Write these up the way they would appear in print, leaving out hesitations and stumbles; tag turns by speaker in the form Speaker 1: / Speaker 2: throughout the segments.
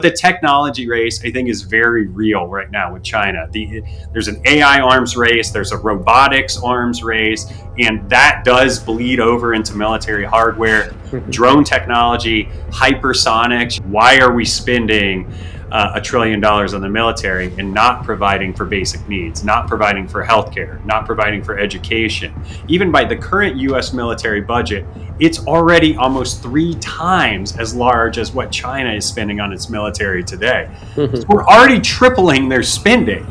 Speaker 1: The technology race, I think, is very real right now with China. There's an AI arms race, there's a robotics arms race, and that does bleed over into military hardware, drone technology, hypersonics. Why are we spending $1 trillion on the military and not providing for basic needs, not providing for healthcare, not providing for education? Even by the current U.S. military budget, it's already almost 3 times as large as what China is spending on its military today. So we're already tripling their spending.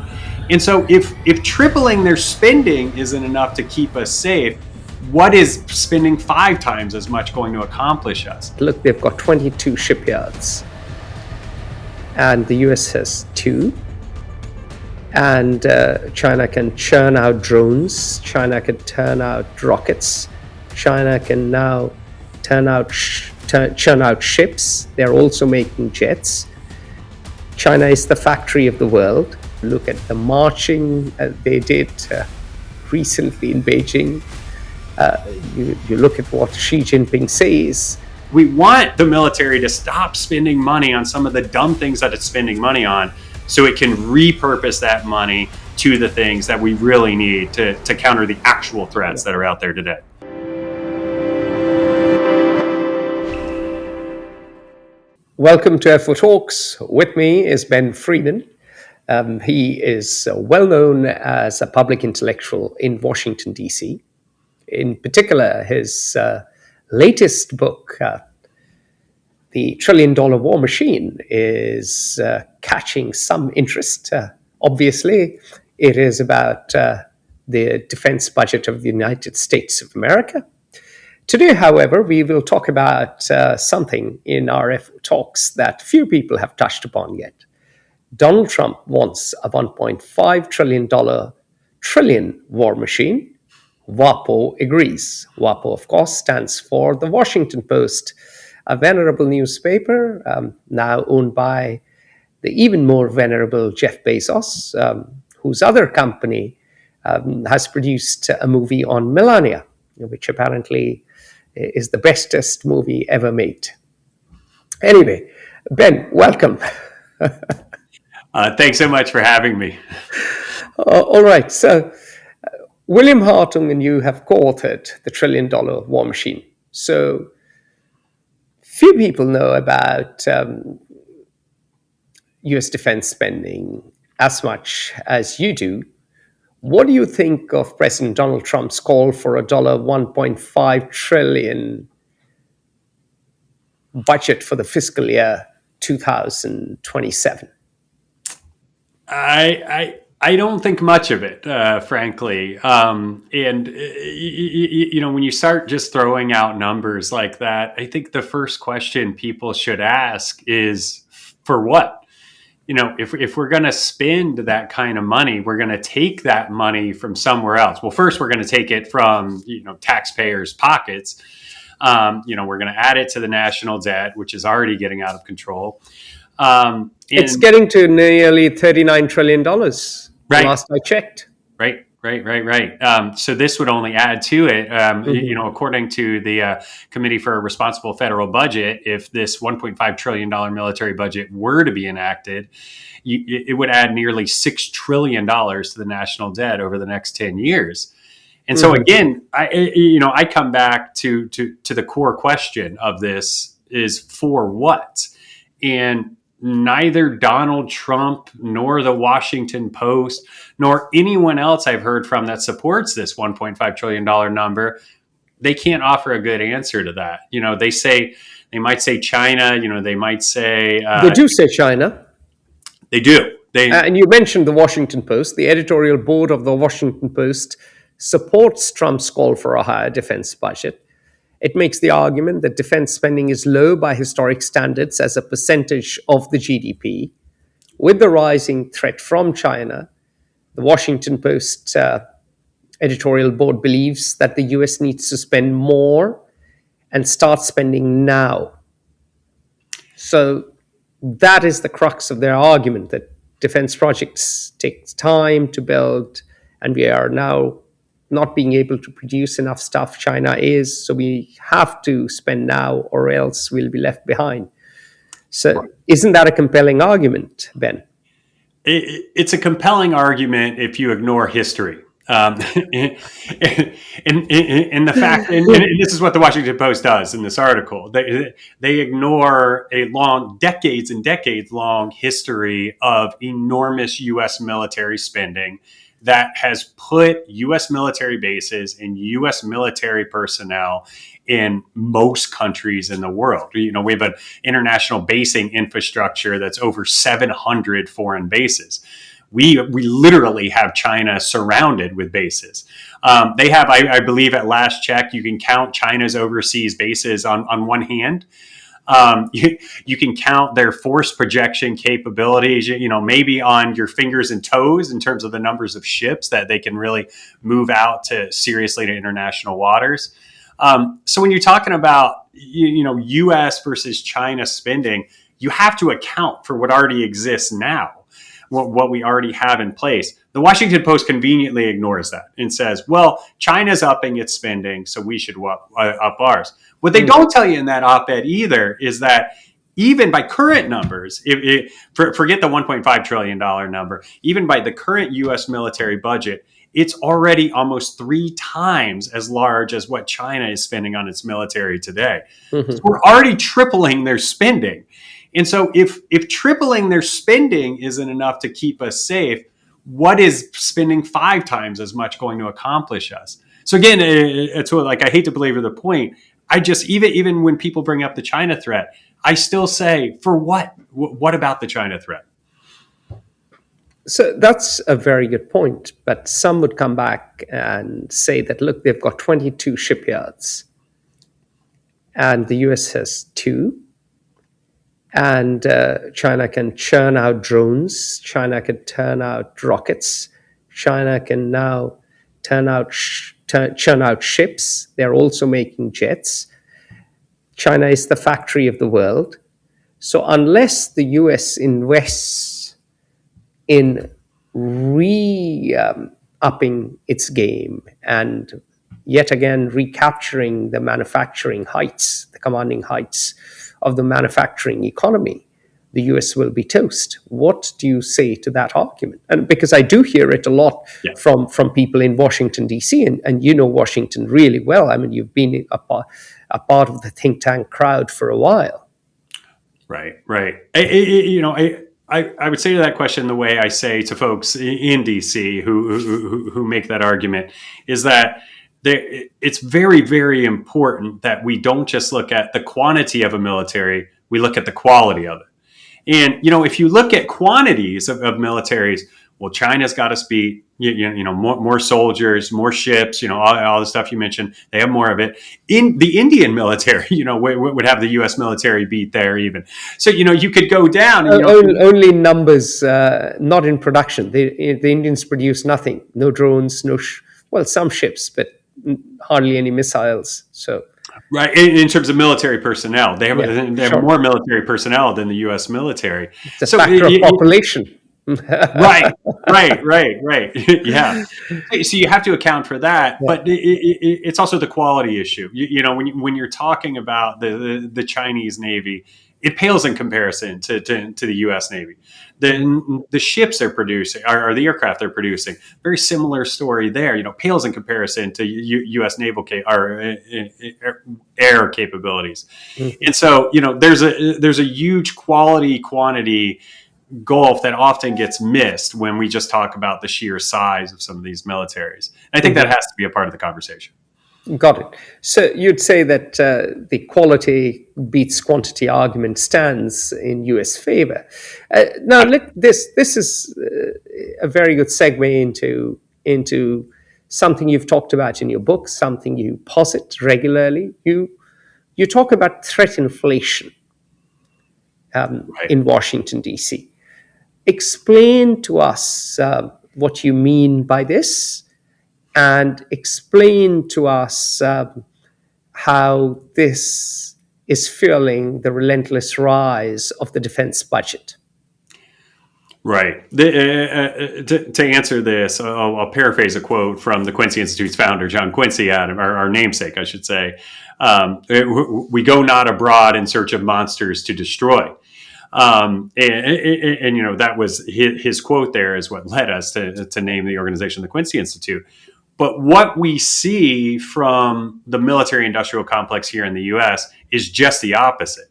Speaker 1: And so if tripling their spending isn't enough to keep us safe, what is spending 5 times as much going to accomplish us?
Speaker 2: Look, they've got 22 shipyards. And the US has 2. And China can churn out drones. China can turn out rockets. China can now churn out ships. They're also making jets. China is the factory of the world. Look at the marching they did recently in Beijing. You look at what Xi Jinping says.
Speaker 1: We want the military to stop spending money on some of the dumb things that it's spending money on, so it can repurpose that money to the things that we really need to counter the actual threats that are out there today.
Speaker 2: Welcome to F4 Talks. With me is Ben Freeman. He is well known as a public intellectual in Washington, D.C. In particular, his latest book, The $1 Trillion War Machine, is catching some interest. Obviously, it is about the defense budget of the United States of America. Today, however, we will talk about something in our talks that few people have touched upon yet. Donald Trump wants a $1.5 trillion war machine. WAPO agrees. WAPO, of course, stands for the Washington Post, a venerable newspaper now owned by the even more venerable Jeff Bezos, whose other company has produced a movie on Melania, which apparently is the bestest movie ever made. Anyway, Ben, welcome.
Speaker 1: Thanks so much for having me.
Speaker 2: All right. So William Hartung and you have co-authored The $1 Trillion War Machine. So few people know about US defense spending as much as you do. What do you think of President Donald Trump's call for a $1.5 trillion budget for the fiscal year 2027?
Speaker 1: I don't think much of it, frankly. And when you start just throwing out numbers like that, I think the first question people should ask is, for what? If we're going to spend that kind of money, we're going to take that money from somewhere else. Well, first, we're going to take it from, taxpayers' pockets. We're going to add it to the national debt, which is already getting out of control.
Speaker 2: It's getting to nearly $39 trillion.
Speaker 1: Right.
Speaker 2: Last I checked.
Speaker 1: Right. So this would only add to it. According to the Committee for a Responsible Federal Budget, if this $1.5 trillion military budget were to be enacted, it would add nearly $6 trillion to the national debt over the next 10 years. And so again, I come back to the core question of this is for what? And neither Donald Trump nor the Washington Post nor anyone else I've heard from that supports this $1.5 trillion number, they can't offer a good answer to that. They might say China, they might say...
Speaker 2: they do say China.
Speaker 1: They do.
Speaker 2: And you mentioned the Washington Post. The editorial board of the Washington Post supports Trump's call for a higher defense budget. It makes the argument that defense spending is low by historic standards as a percentage of the GDP. With the rising threat from China, the Washington Post editorial board believes that the US needs to spend more and start spending now. So that is the crux of their argument, that defense projects take time to build, and we are now not being able to produce enough stuff. China is, so we have to spend now or else we'll be left behind. So isn't that a compelling argument, Ben?
Speaker 1: It's a compelling argument if you ignore history. And the fact, and this is what the Washington Post does in this article. They ignore a decades and decades long history of enormous U.S. military spending that has put U.S. military bases and U.S. military personnel in most countries in the world. We have an international basing infrastructure that's over 700 foreign bases. We literally have China surrounded with bases. They have, I believe, at last check, you can count China's overseas bases on one hand. You can count their force projection capabilities, maybe on your fingers and toes in terms of the numbers of ships that they can really move out seriously to international waters. So when you're talking about, U.S. versus China spending, you have to account for what already exists now, what we already have in place. The Washington Post conveniently ignores that and says, well, China's upping its spending, so we should up ours. What they don't tell you in that op-ed either is that even by current numbers, forget the $1.5 trillion number, even by the current U.S. military budget, it's already almost 3 times as large as what China is spending on its military today. Mm-hmm. So we're already tripling their spending. And so if tripling their spending isn't enough to keep us safe, what is spending 5 times as much going to accomplish us? So again, it's like, I hate to belabor the point. I just, even when people bring up the China threat, I still say, for what? What about the China threat?
Speaker 2: So that's a very good point. But some would come back and say that, look, they've got 22 shipyards and the US has 2. And China can churn out drones. China can turn out rockets. China can now churn out ships. They're also making jets. China is the factory of the world. So unless the US invests in upping its game and yet again recapturing the manufacturing heights, the commanding heights of the manufacturing economy, the US will be toast. What do you say to that argument? And because I do hear it a lot from people in Washington, D.C., and you know Washington really well. I mean, you've been a part of the think tank crowd for a while.
Speaker 1: Right. I would say to that question the way I say to folks in DC who make that argument is that it's very, very important that we don't just look at the quantity of a military, we look at the quality of it. And, if you look at quantities of militaries, well, China's got us beat, more soldiers, more ships, all the stuff you mentioned, they have more of it. In the Indian military, would have the U.S. military beat there even. So, you could go down. And,
Speaker 2: only numbers, not in production. The Indians produce nothing. No drones, some ships, but hardly any missiles. So.
Speaker 1: Right. In terms of military personnel, they have more military personnel than the U.S. military.
Speaker 2: It's a factor of population.
Speaker 1: Right. Yeah. So you have to account for that, but it's also the quality issue. When you're talking about the Chinese Navy, it pales in comparison to the U.S. Navy. The ships they're producing, or the aircraft they're producing, very similar story there. Pales in comparison to U.S. naval air capabilities. Mm-hmm. And so there's a huge quantity gulf that often gets missed when we just talk about the sheer size of some of these militaries. And I think that has to be a part of the conversation.
Speaker 2: Got it. So you'd say that the quality beats quantity argument stands in U.S. favor. Now, this is a very good segue into something you've talked about in your book, something you posit regularly. You talk about threat inflation in Washington, D.C. Explain to us what you mean by this, and explain to us how this is fueling the relentless rise of the defense budget.
Speaker 1: Right. To answer this, I'll paraphrase a quote from the Quincy Institute's founder, John Quincy Adams, our namesake, I should say. We go not abroad in search of monsters to destroy. That was his quote there is what led us to name the organization the Quincy Institute. But what we see from the military industrial complex here in the US is just the opposite.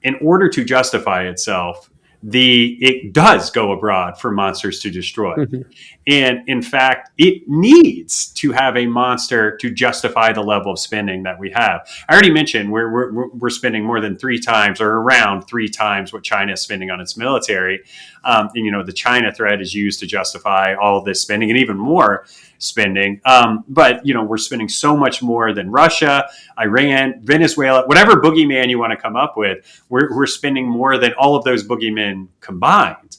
Speaker 1: In order to justify itself, it does go abroad for monsters to destroy.
Speaker 2: Mhm.
Speaker 1: And in fact, it needs to have a monster to justify the level of spending that we have. I already mentioned we're spending more than 3 times or around 3 times what China is spending on its military. The China threat is used to justify all of this spending and even more spending. But we're spending so much more than Russia, Iran, Venezuela, whatever boogeyman you want to come up with. We're spending more than all of those boogeymen combined.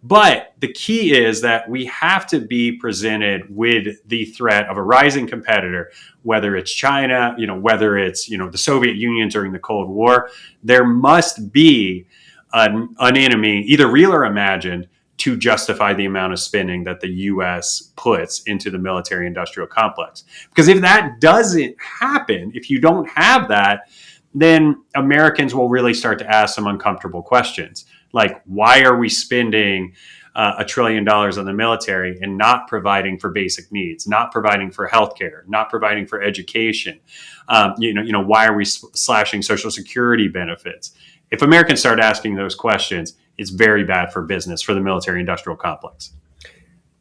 Speaker 1: But the key is that we have to be presented with the threat of a rising competitor, whether it's China, whether it's, the Soviet Union during the Cold War. There must be an enemy, either real or imagined, to justify the amount of spending that the U.S. puts into the military industrial complex. Because if that doesn't happen, if you don't have that, then Americans will really start to ask some uncomfortable questions. Like, why are we spending $1 trillion on the military and not providing for basic needs, not providing for healthcare, not providing for education? Why are we slashing Social Security benefits? If Americans start asking those questions, it's very bad for business, for the military industrial complex.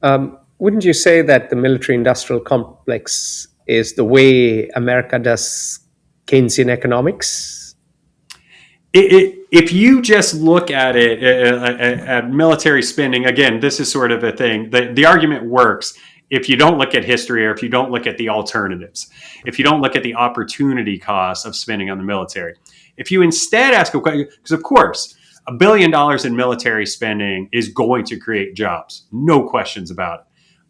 Speaker 2: Wouldn't you say that the military industrial complex is the way America does Keynesian economics?
Speaker 1: If you just look at it at military spending, again, this is sort of a thing. The argument works if you don't look at history or if you don't look at the alternatives, if you don't look at the opportunity cost of spending on the military. If you instead ask a question, because of course, $1 billion in military spending is going to create jobs, no questions about it.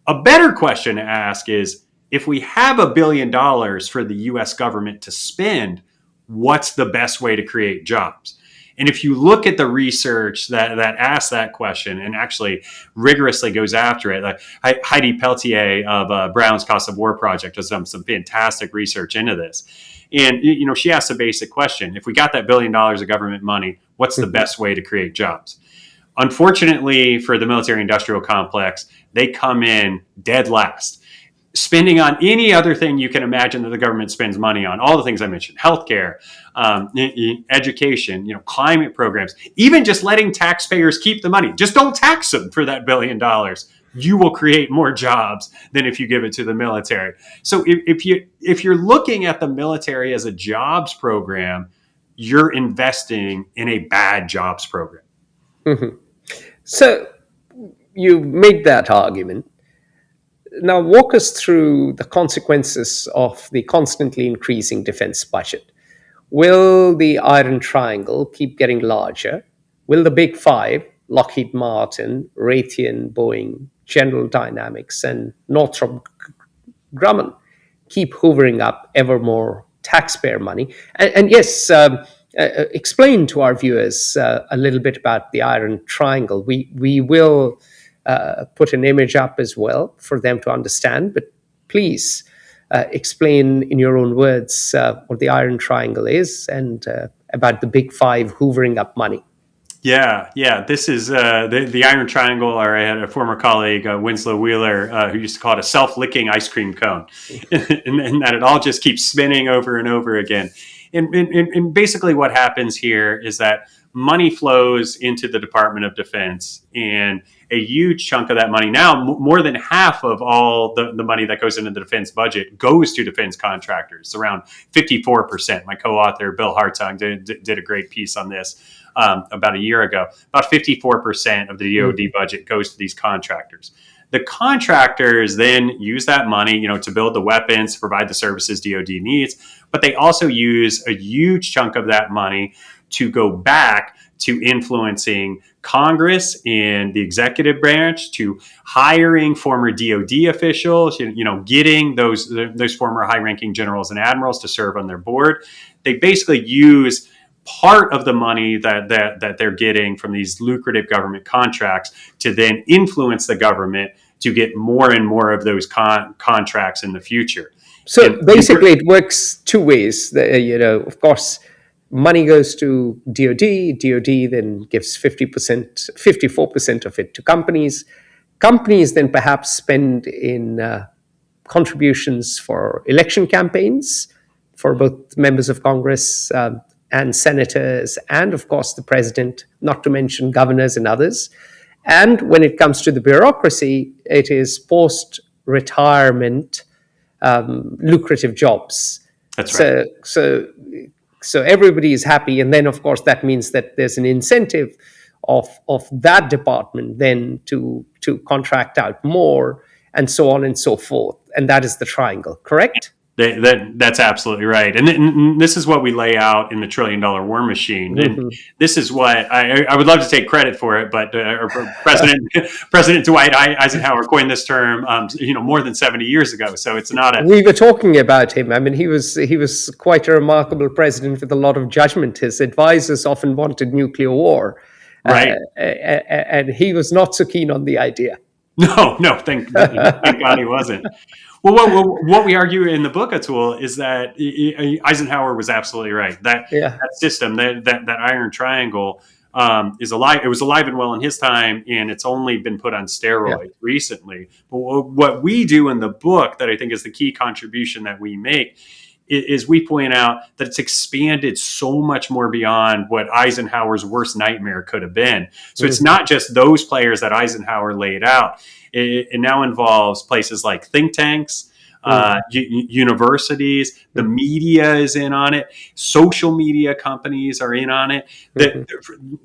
Speaker 1: A better question to ask is, if we have $1 billion for the US government to spend, what's the best way to create jobs? And if you look at the research that asks that question and actually rigorously goes after it, like Heidi Peltier of Brown's Cost of War Project has done some fantastic research into this. And she asked a basic question: if we got that $1 billion of government money, what's the best way to create jobs? Unfortunately for the military industrial complex, they come in dead last, spending on any other thing you can imagine that the government spends money on. All the things I mentioned: healthcare, education, climate programs, even just letting taxpayers keep the money. Just don't tax them for that $1 billion. You will create more jobs than if you give it to the military. So if you're looking at the military as a jobs program, you're investing in a bad jobs program.
Speaker 2: Mm-hmm. So you make that argument. Now, walk us through the consequences of the constantly increasing defense budget. Will the Iron Triangle keep getting larger? Will the Big Five, Lockheed Martin, Raytheon, Boeing, General Dynamics, and Northrop Grumman, keep hoovering up ever more taxpayer money? And yes, explain to our viewers a little bit about the Iron Triangle. We will put an image up as well for them to understand, but please explain in your own words what the Iron Triangle is and about the Big Five hoovering up money.
Speaker 1: Yeah. This is the Iron Triangle, or I had a former colleague, Winslow Wheeler, who used to call it a self-licking ice cream cone, and that it all just keeps spinning over and over again. And basically what happens here is that money flows into the Department of Defense, and a huge chunk of that money, now more than half of all the money that goes into the defense budget, goes to defense contractors, around 54%. My co-author, Bill Hartung, did a great piece on this about a year ago. About 54% of the DoD budget goes to these contractors. The contractors then use that money, to build the weapons, to provide the services DoD needs, but they also use a huge chunk of that money to go back to influencing Congress and the executive branch, to hiring former DoD officials, getting those former high-ranking generals and admirals to serve on their board. They basically use part of the money that they're getting from these lucrative government contracts to then influence the government to get more and more of those contracts in the future.
Speaker 2: So basically, it works two ways. Of course, money goes to DoD. DoD then gives 50%, 54% of it to companies. Companies then perhaps spend in contributions for election campaigns for both members of Congress and senators, and of course the president, not to mention governors and others. And when it comes to the bureaucracy, it is post-retirement lucrative jobs.
Speaker 1: That's right.
Speaker 2: So everybody is happy, and then of course that means that there's an incentive of that department then to contract out more, and so on and so forth. And that is the triangle, correct?
Speaker 1: That's absolutely right, and this is what we lay out in the $1 Trillion War Machine. And this is what I would love to take credit for it, but President Dwight Eisenhower coined this term, more than 70 years ago. So it's not a.
Speaker 2: We were talking about him. I mean, he was quite a remarkable president with a lot of judgment. His advisors often wanted nuclear war,
Speaker 1: right?
Speaker 2: And he was not so keen on the idea.
Speaker 1: No, thank God he wasn't. Well, what we argue in the book, Atul, is that Eisenhower was absolutely right. That system, that Iron Triangle, is alive. It was alive and well in his time, and it's only been put on steroids recently. But what we do in the book, that I think is the key contribution that we make, is we point out that it's expanded so much more beyond what Eisenhower's worst nightmare could have been. So it's not just those players that Eisenhower laid out. It now involves places like think tanks, universities, the media is in on it, social media companies are in on it. The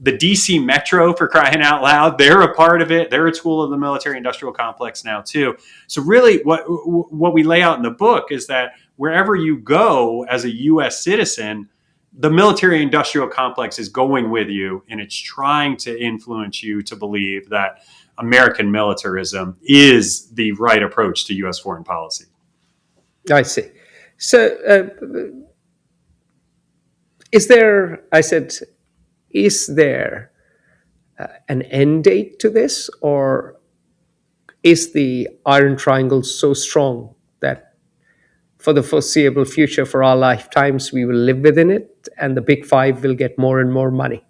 Speaker 1: DC Metro, for crying out loud, they're a part of it. They're a tool of the military-industrial complex now too. So really what we lay out in the book is that wherever you go as a U.S. citizen, the military-industrial complex is going with you, and it's trying to influence you to believe that American militarism is the right approach to U.S. foreign policy.
Speaker 2: I see. So is there an end date to this, or is the Iron Triangle so strong that for the foreseeable future, for our lifetimes, we will live within it, and the Big Five will get more and more money?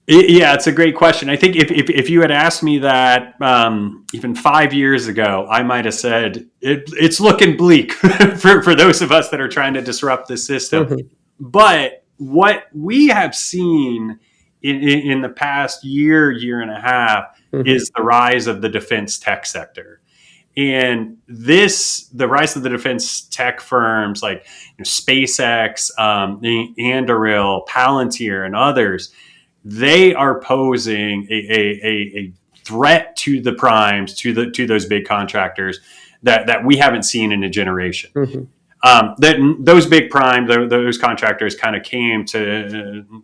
Speaker 1: Yeah, it's a great question. I think if you had asked me that even 5 years ago, I might have said it's looking bleak for those of us that are trying to disrupt the system. But what we have seen in the past year and a half is the rise of the defense tech sector. And the rise of the defense tech firms like SpaceX, Anduril, Palantir, and others, they are posing a threat to the primes, to those big contractors that we haven't seen in a generation. Those big prime, those contractors kind of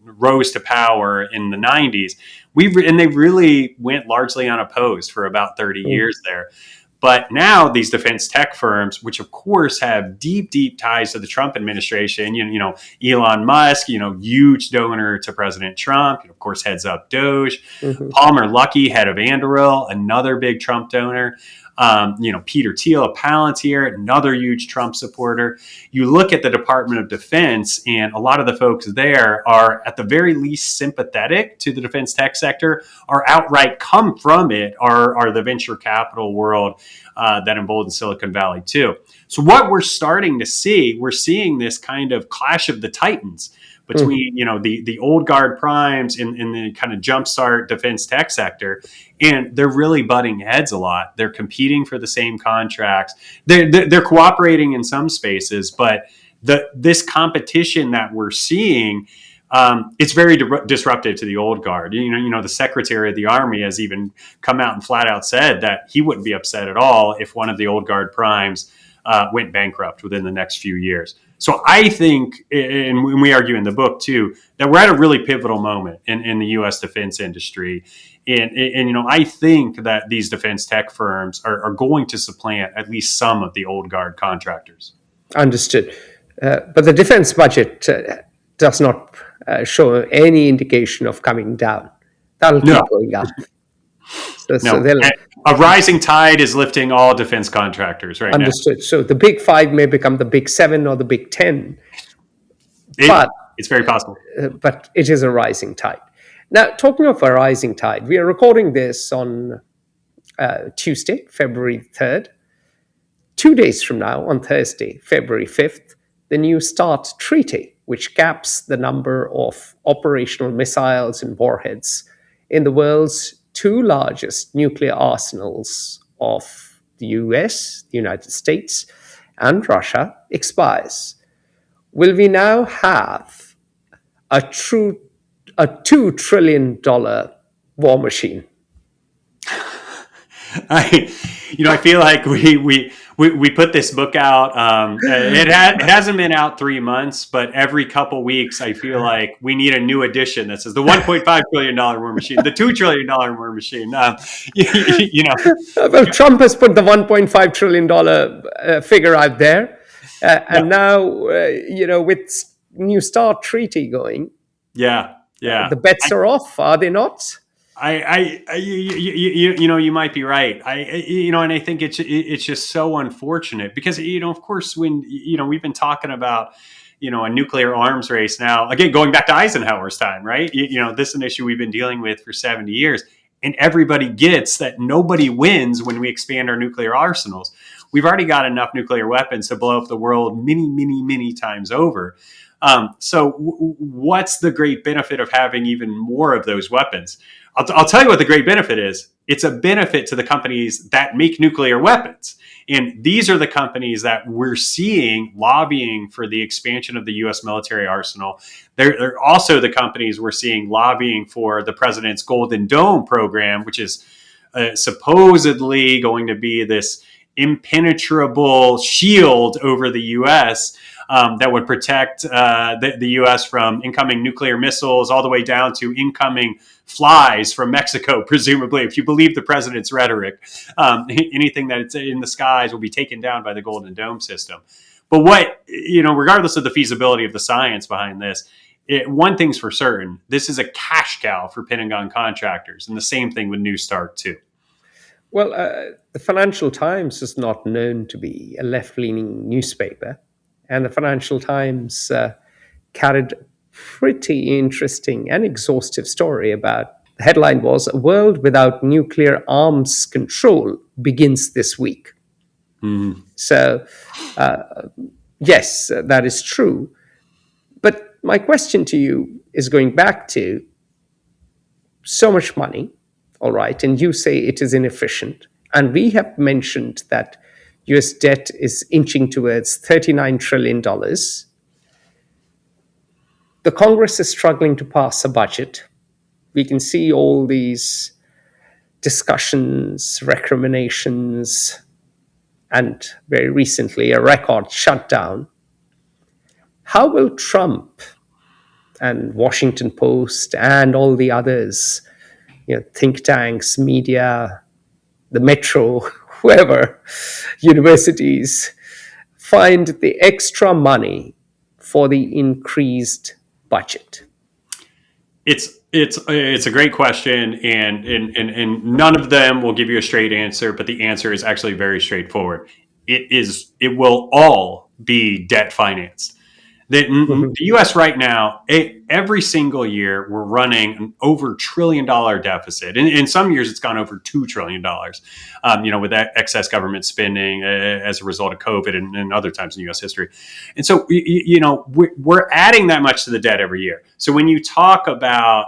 Speaker 1: rose to power in the 90s. And they really went largely unopposed for about 30 years there. But now these defense tech firms, which of course have deep ties to the Trump administration, Elon Musk, huge donor to President Trump, of course, heads up Doge, Palmer Luckey, head of Anduril, another big Trump donor, Peter Thiel of Palantir, another huge Trump supporter. You look at the Department of Defense, and a lot of the folks there are at the very least sympathetic to the defense tech sector, or outright come from it, are the venture capital world that emboldens Silicon Valley too. So what we're starting to see, we're seeing this kind of clash of the titans between the old guard primes in the kind of jumpstart defense tech sector, and they're really butting heads a lot. They're competing for the same contracts. They're cooperating in some spaces, but this competition that we're seeing, it's very disruptive to the old guard. The Secretary of the Army has even come out and flat out said that he wouldn't be upset at all if one of the old guard primes went bankrupt within the next few years. So I think, and we argue in the book too, that we're at a really pivotal moment in the U.S. defense industry. And I think that these defense tech firms are going to supplant at least some of the old guard contractors.
Speaker 2: Understood. But the defense budget does not show any indication of coming down. That'll keep going up. So
Speaker 1: a rising tide is lifting all defense contractors right now.
Speaker 2: Understood. So the Big Five may become the Big Seven or the Big 10.
Speaker 1: It's very possible.
Speaker 2: but it is a rising tide. Now, talking of a rising tide, we are recording this on Tuesday, February 3rd. 2 days from now, on Thursday, February 5th, the new START treaty, which caps the number of operational missiles and warheads in the world's two largest nuclear arsenals of the US, the United States, and Russia, expires. Will we now have a $2 trillion war machine?
Speaker 1: I feel like we put this book out. It hasn't been out 3 months, but every couple weeks, I feel like we need a new edition that says the $1.5 trillion war machine, the $2 trillion war machine.
Speaker 2: Well, Trump has put the $1.5 trillion figure out there. And now, with new START treaty going, the bets are off, are they not?
Speaker 1: You might be right. And I think it's just so unfortunate because, of course, when, we've been talking about, a nuclear arms race now, again, going back to Eisenhower's time, right? This is an issue we've been dealing with for 70 years. And everybody gets that nobody wins when we expand our nuclear arsenals. We've already got enough nuclear weapons to blow up the world many, many, many times over. So what's the great benefit of having even more of those weapons? I'll tell you what the great benefit is. It's a benefit to the companies that make nuclear weapons. And these are the companies that we're seeing lobbying for the expansion of the U.S. military arsenal. They're also the companies we're seeing lobbying for the president's Golden Dome program, which is supposedly going to be this impenetrable shield over the U.S. That would protect the U.S. from incoming nuclear missiles all the way down to incoming flies from Mexico, presumably, if you believe the president's rhetoric. Anything that's in the skies will be taken down by the Golden Dome system. But regardless of the feasibility of the science behind this, one thing's for certain, this is a cash cow for Pentagon contractors, and the same thing with New START too.
Speaker 2: Well, the Financial Times is not known to be a left-leaning newspaper, and the Financial Times carried a pretty interesting and exhaustive story about, the headline was, "A world without nuclear arms control begins this week." So, yes, that is true. But my question to you is going back to so much money, all right, and you say it is inefficient. And we have mentioned that US debt is inching towards $39 trillion. The Congress is struggling to pass a budget. We can see all these discussions, recriminations, and very recently a record shutdown. How will Trump and Washington Post and all the others, think tanks, media, the Metro, whoever, universities, find the extra money for the increased budget?
Speaker 1: It's a great question, and none of them will give you a straight answer, but the answer is actually very straightforward. It will all be debt financed. The U.S. right now, every single year, we're running an over $1 trillion deficit. In some years, it's gone over $2 trillion, with that excess government spending as a result of COVID and other times in U.S. history. And so, we're adding that much to the debt every year. So when you talk about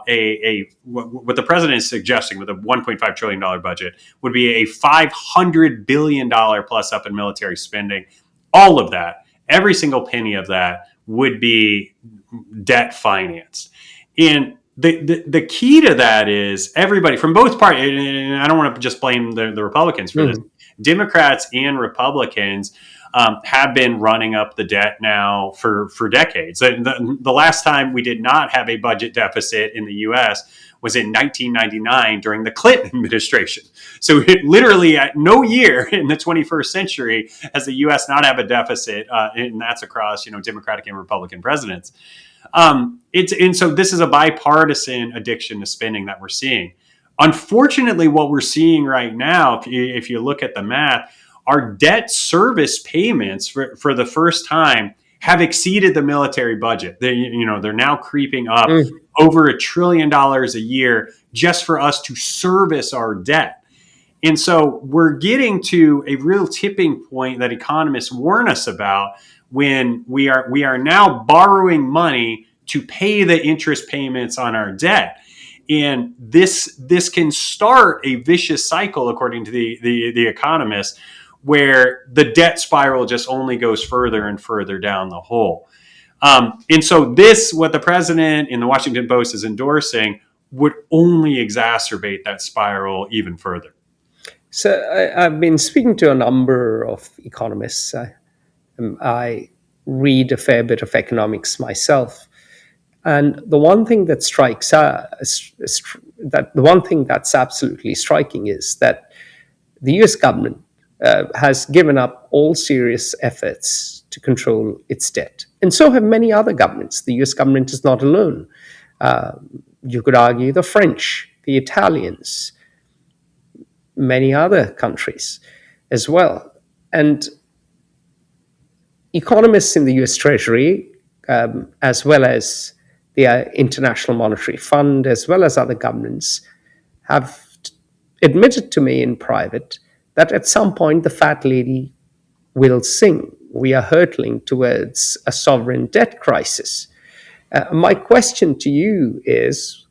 Speaker 1: what the president is suggesting with a $1.5 trillion budget would be a $500 billion plus up in military spending, all of that, every single penny of that, would be debt financed. And the key to that is everybody from both parties, and I don't want to just blame the Republicans for this, Democrats and Republicans have been running up the debt now for decades. The last time we did not have a budget deficit in the U.S. was in 1999 during the Clinton administration. So literally at no year in the 21st century has the U.S. not have a deficit, and that's across Democratic and Republican presidents. And so this is a bipartisan addiction to spending that we're seeing. Unfortunately, what we're seeing right now, if you look at the math, our debt service payments for the first time have exceeded the military budget. They're now creeping up
Speaker 2: Mm.
Speaker 1: over $1 trillion a year just for us to service our debt. And so we're getting to a real tipping point that economists warn us about, when we are now borrowing money to pay the interest payments on our debt. And this can start a vicious cycle, according to the economists, where the debt spiral just only goes further and further down the hole. And so what the president in the Washington Post is endorsing, would only exacerbate that spiral even further.
Speaker 2: So I've been speaking to a number of economists. I read a fair bit of economics myself, and the one thing that the one thing that's absolutely striking is that the U.S. government has given up all serious efforts to control its debt, and so have many other governments. The U.S. government is not alone. You could argue the French, the Italians, many other countries as well. And economists in the US Treasury, as well as the International Monetary Fund, as well as other governments, have admitted to me in private that at some point the fat lady will sing. We are hurtling towards a sovereign debt crisis. My question to you is,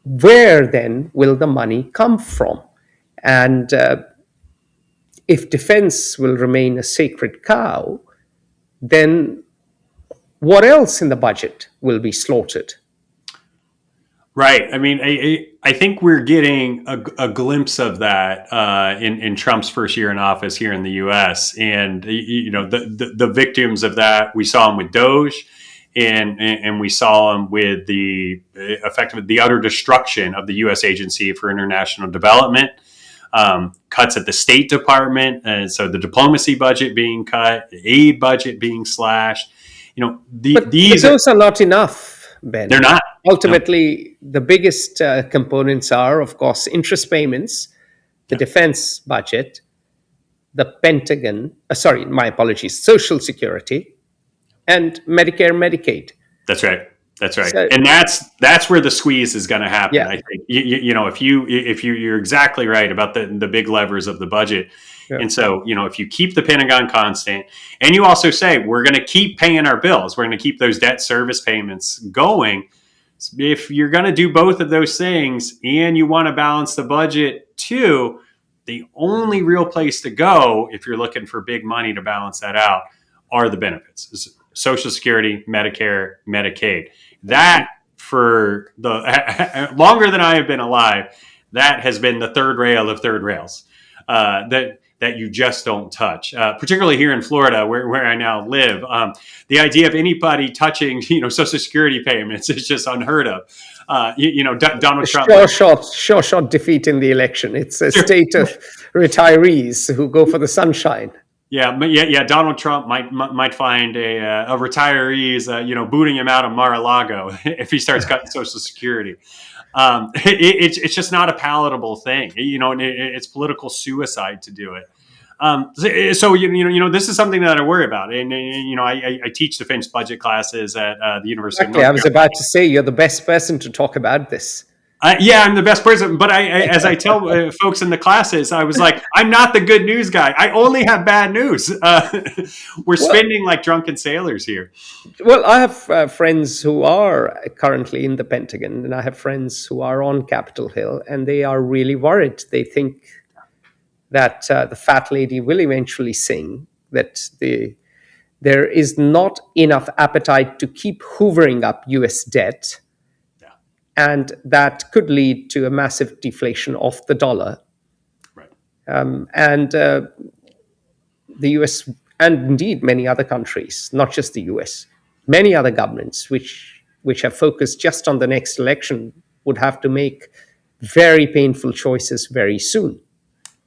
Speaker 2: where then will the money come from? And if defense will remain a sacred cow, then what else in the budget will be slaughtered?
Speaker 1: Right. I mean, I think we're getting a glimpse of that in Trump's first year in office here in the U.S. And the victims of that, we saw them with Doge, and we saw them with the utter destruction of the U.S. Agency for International Development, cuts at the State Department, and so the diplomacy budget being cut, the aid budget being slashed.
Speaker 2: But those are not enough, Ben.
Speaker 1: They're not.
Speaker 2: Ultimately, the biggest components are, of course, interest payments, the defense budget, the Pentagon, my apologies, Social Security, and Medicare, Medicaid.
Speaker 1: That's right. That's right. So, and that's where the squeeze is going to happen. Yeah. I think, if you're exactly right about the big levers of the budget. Yeah. And so, if you keep the Pentagon constant, and you also say, we're going to keep paying our bills, we're going to keep those debt service payments going. If you're going to do both of those things and you want to balance the budget too, the only real place to go, if you're looking for big money to balance that out, are the benefits. Social Security, Medicare, Medicaid. That, for the longer than I have been alive, that has been the third rail of third rails that you just don't touch. Particularly here in Florida, where I now live, the idea of anybody touching Social Security payments is just unheard of. Donald Trump.
Speaker 2: Sure shot defeat in the election. It's a state of retirees who go for the sunshine.
Speaker 1: Yeah. Donald Trump might find a retirees, booting him out of Mar-a-Lago if he starts cutting Social Security. It's just not a palatable thing. It's political suicide to do it. So this is something that I worry about, and I teach defense budget classes at the University.
Speaker 2: Exactly. I was about to say you're the best person to talk about this.
Speaker 1: Yeah, I'm the best person. But as I tell folks in the classes, I was like, I'm not the good news guy. I only have bad news. We're spending like drunken sailors here.
Speaker 2: Well, I have friends who are currently in the Pentagon, and I have friends who are on Capitol Hill, and they are really worried. They think that the fat lady will eventually sing, that there is not enough appetite to keep hoovering up U.S. debt. And that could lead to a massive deflation of the dollar.
Speaker 1: Right.
Speaker 2: And the US, and indeed many other countries, not just the US, many other governments which have focused just on the next election would have to make very painful choices very soon.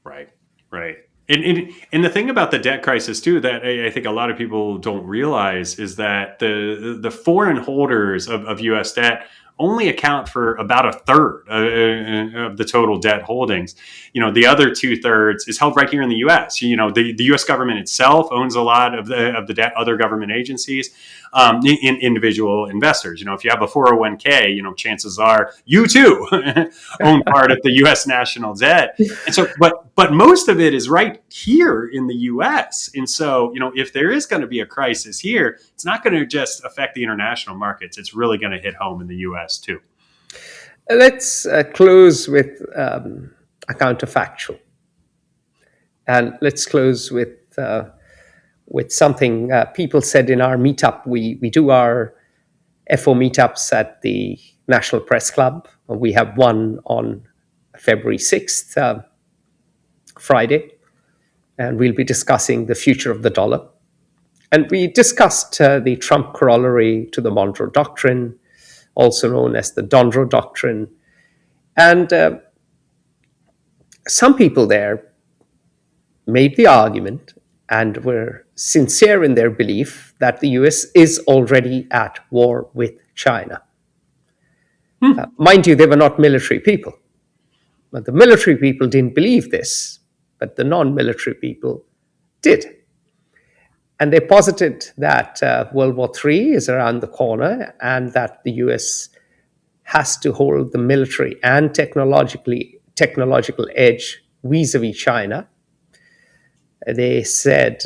Speaker 1: Right. And the thing about the debt crisis too, that I think a lot of people don't realize, is that the foreign holders of U.S. debt only account for about a third of the total debt holdings. The other 2/3 is held right here in the U.S. The U.S. government itself owns a lot of the debt. Other government agencies, in individual investors. If you have a 401k, chances are you too own part of the U.S. national debt. And so, but most of it is right here in the U.S. And so, if there is going to be a crisis here, it's not going to just affect the international markets. It's really going to hit home in the U.S. too.
Speaker 2: Let's close with a counterfactual, and let's close with something people said in our meetup. We do our FO meetups at the National Press Club. We have one on February 6th, Friday, and we'll be discussing the future of the dollar. And we discussed the Trump corollary to the Monroe Doctrine, also known as the Donroe Doctrine. And some people there made the argument and were sincere in their belief that the US is already at war with China. Mind you, they were not military people. But the military people didn't believe this, but the non-military people did. And they posited that World War III is around the corner and that the US has to hold the military and technological edge vis-a-vis China. They said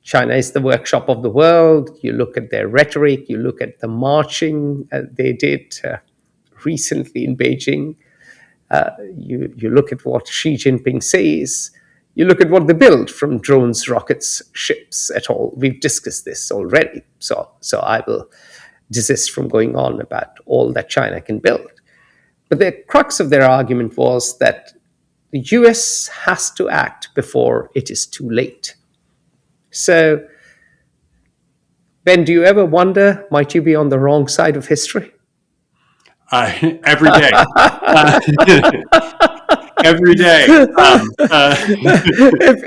Speaker 2: China is the workshop of the world. You look at their rhetoric, you look at the marching they did recently in Beijing. You look at what Xi Jinping says. You look at what they build, from drones, rockets, ships, et al. We've discussed this already, so I will desist from going on about all that China can build. But the crux of their argument was that the US has to act before it is too late. So, Ben, do you ever wonder, might you be on the wrong side of history?
Speaker 1: Every day. Every day.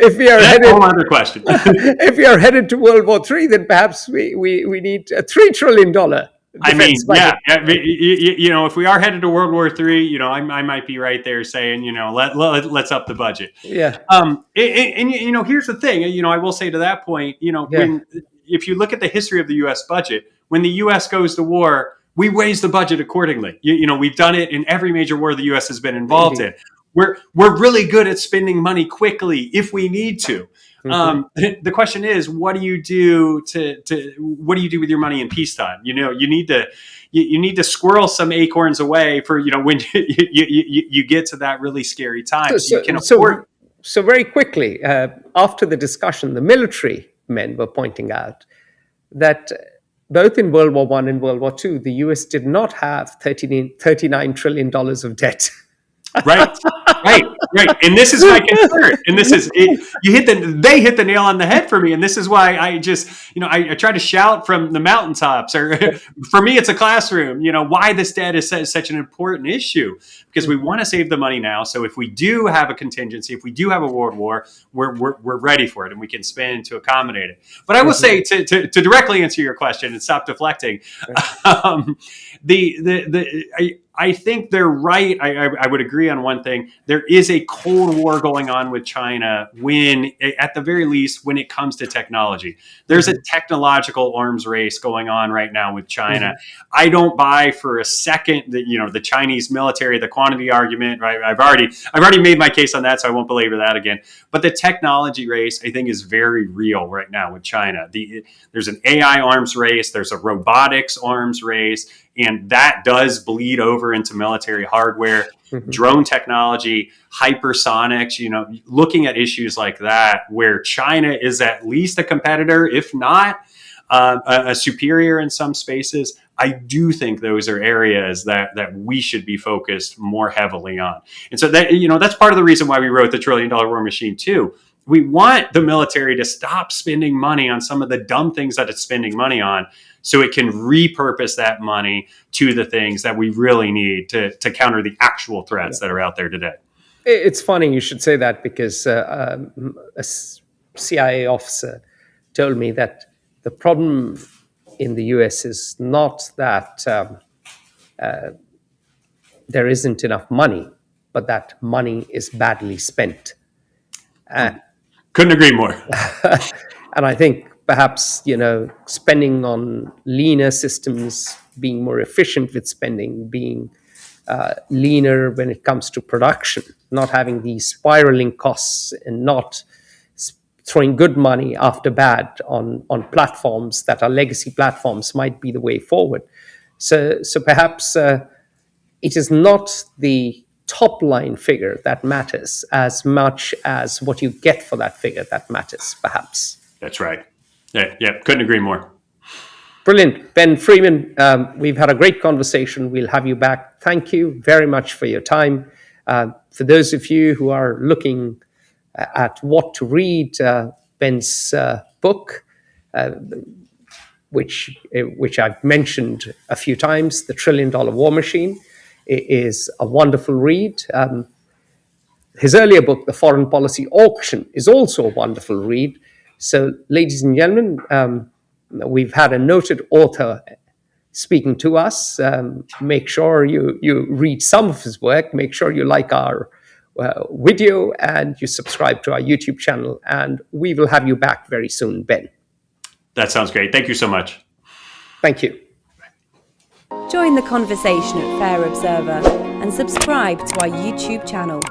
Speaker 2: If we are headed,
Speaker 1: whole other question.
Speaker 2: If we are headed to World War III, then perhaps we need a $3 trillion defense budget.
Speaker 1: If we are headed to World War III, I might be right there saying, let's up the budget.
Speaker 2: Yeah.
Speaker 1: And here's the thing. I will say to that point, if you look at the history of the U.S. budget, when the U.S. goes to war, we raise the budget accordingly. We've done it in every major war the U.S. has been involved in. We're really good at spending money quickly if we need to. The question is, what do you do with your money in peacetime? You need to squirrel some acorns away for when you get to that really scary time. So you can afford.
Speaker 2: So very quickly, after the discussion, the military men were pointing out that both in World War I and World War II, the US did not have $39 trillion of debt.
Speaker 1: Right. And this is my concern. And this is they hit the nail on the head for me. And this is why I just, I try to shout from the mountaintops, or for me, it's a classroom, why this debt is such an important issue, because we want to save the money now. So if we do have a contingency, if we do have a world war, we're ready for it and we can spend to accommodate it. But I will say, to directly answer your question and stop deflecting, I think they're right. I would agree on one thing. There is a Cold War going on with China at the very least, when it comes to technology. There's a technological arms race going on right now with China. I don't buy for a second that, the Chinese military, the quantity argument, right? I've already made my case on that, so I won't belabor that again. But the technology race, I think, is very real right now with China. There's an AI arms race. There's a robotics arms race. And that does bleed over into military hardware, drone technology, hypersonics, looking at issues like that, where China is at least a competitor, if not a superior in some spaces. I do think those are areas that we should be focused more heavily on. And so that's part of the reason why we wrote the $1 trillion War Machine too. We want the military to stop spending money on some of the dumb things that it's spending money on, so it can repurpose that money to the things that we really need to counter the actual threats that are out there today.
Speaker 2: It's funny you should say that, because a CIA officer told me that the problem in the US is not that there isn't enough money, but that money is badly spent.
Speaker 1: Couldn't agree more.
Speaker 2: And I think perhaps, spending on leaner systems, being more efficient with spending, being leaner when it comes to production, not having these spiraling costs and not throwing good money after bad on platforms that are legacy platforms might be the way forward. So perhaps it is not the top line figure that matters as much as what you get for that figure that matters, perhaps.
Speaker 1: That's right. Yeah, couldn't agree more.
Speaker 2: Brilliant. Ben Freeman, we've had a great conversation. We'll have you back. Thank you very much for your time. For those of you who are looking at what to read, Ben's book, which I've mentioned a few times, The $1 Trillion War Machine, is a wonderful read. His earlier book, The Foreign Policy Auction, is also a wonderful read. So, ladies and gentlemen, we've had a noted author speaking to us. Make sure you read some of his work. Make sure you like our video and you subscribe to our YouTube channel. And we will have you back very soon, Ben.
Speaker 1: That sounds great. Thank you so much.
Speaker 2: Thank you.
Speaker 3: Join the conversation at Fair Observer and subscribe to our YouTube channel.